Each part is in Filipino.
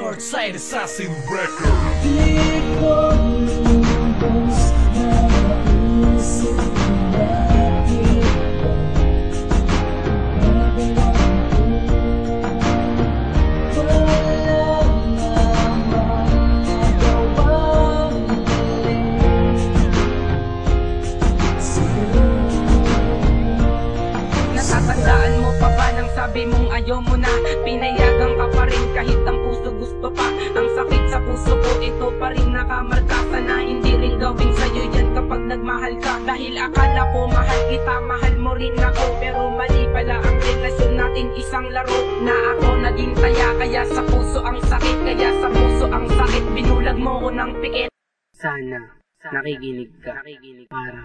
Northside Assassin Record. Di ko lubos na isip lagi Natatandaan mo pa ba nang sabi mong ayaw mo na? Pinayagan ka pa rin kahit ang puso gusto pa. Ang sakit sa puso ko, ito pa rin nakamarka. Sana hindi rin gawin sa'yo yan kapag nagmahal ka. Dahil akala ko mahal kita, mahal mo rin ako. Pero mali pala ang relasyon natin, isang laro. Na ako naging taya, kaya sa puso ang sakit. Kaya sa puso ang sakit, binulag mo ko ng pikit. Sana nakikinig ka para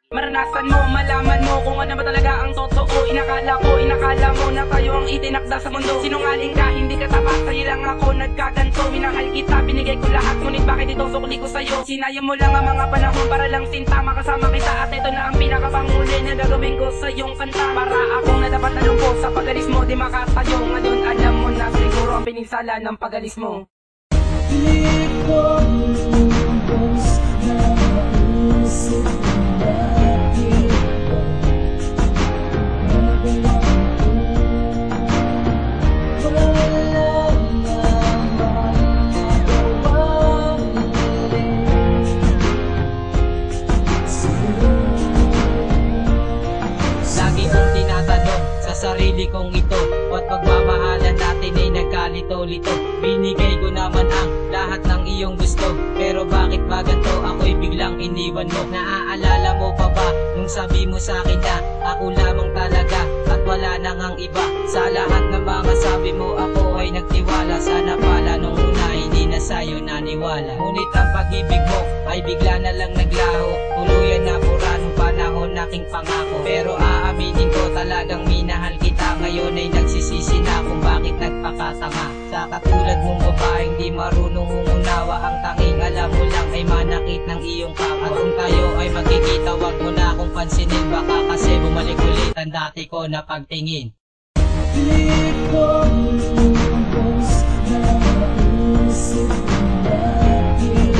maranasan mo, malaman mo kung ano ba talaga ang totoo. Inakala mo na tayo ang itinakda sa mundo. Sinungaling ka, hindi ka tapat, sa'yo lang ako nagkaganto. Minahal kita, binigay ko lahat, ngunit bakit itong sukli ko sa'yo? Sinayang mo lang ang mga panahon para lang sinta, makasama kita. At ito na ang pinakapanguli na gagawin ko sa iyong kanta. Para akong nadapat na lungkot sa pagalis mo, di makatayo. Ngayon alam mo na siguro ang pininsala ng pagalis mo. Di ko lubos na isip lagi Lagi kong tinatanong sa sarili kong ito, at pagmamahalan natin ay nagkalito-lito. Binigay ko naman ang lahat ng iyong gusto, pero bakit ba ganito ako'y biglang iniwan mo? Naaalala mo pa ba nung sabi mo sa akin na ako lamang talaga at wala nang ang iba? Sa lahat ng mga sabi mo ako ay nagtiwala. Sana pala nung una hindi na sa'yo naniwala. Ngunit ang pag-ibig mo ay bigla na lang naglaho. Tuluyan na pura nung panahon aking pangako. Pero aaminin ko talagang minahal kita. Ngayon ay nagsisisi na kung bakit nagpakatanga. Sa katulad mong babaeng di marunong umunawa, ang tanging alam mo lang ay manakit ng iyong kapwa. At kung tayo ay magkikita, wag mo na akong pansinin. Baka kasi bumalik ulit ang dati ko na pagtingin. Di ko lubos na isip lagi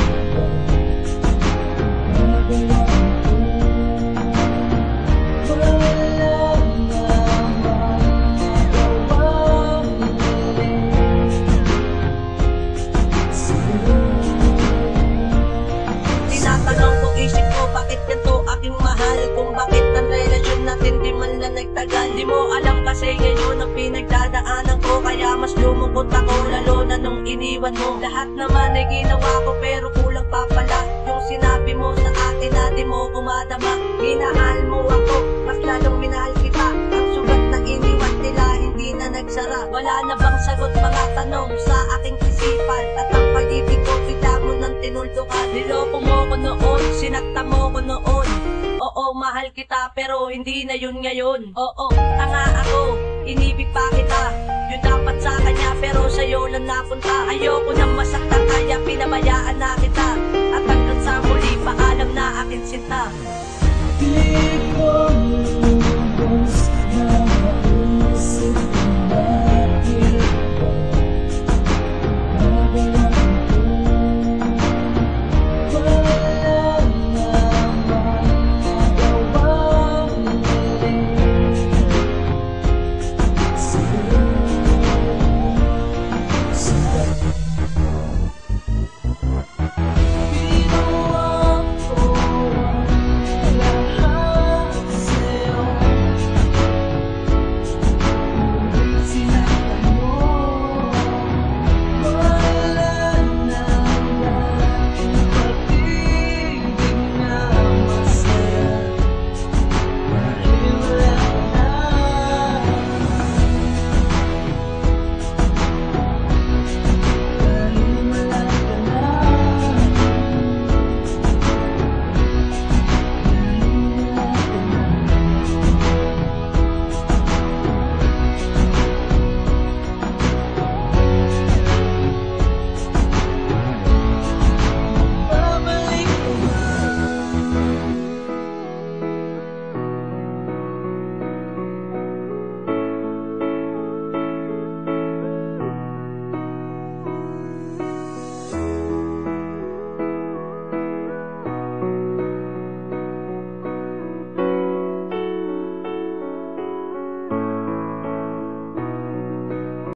Tinatanong ko isip ko, bakit ganito aking mahal? Kung bakit ang relasyon natin di man lang nagtagal. Di mo alam kasi ngayon ang pinagdadaanan ko, kaya mas lumungkot ako lalo na nung iniwan mo. Lahat naman ay ginawa ko pero kulang pa pala yung sinabi mo sa akin na di mo kumadama. Minahal mo ako, mas lalong minahal kita. Ang sugat na iniwan nila hindi na nagsara. Wala na bang sagot mga tanong sa aking isipan? At ang pag-ibig ko bigla mo nang tinuldukan. Niloko mo ko noon, sinakta mo ko noon. Oo, mahal kita pero hindi na yun ngayon. Oo, tanga ako, inibig pa kita. Yun dapat sa kanya pero sa'yo lang napunta. Ayoko nang masaktan kaya pinabayaan na kita.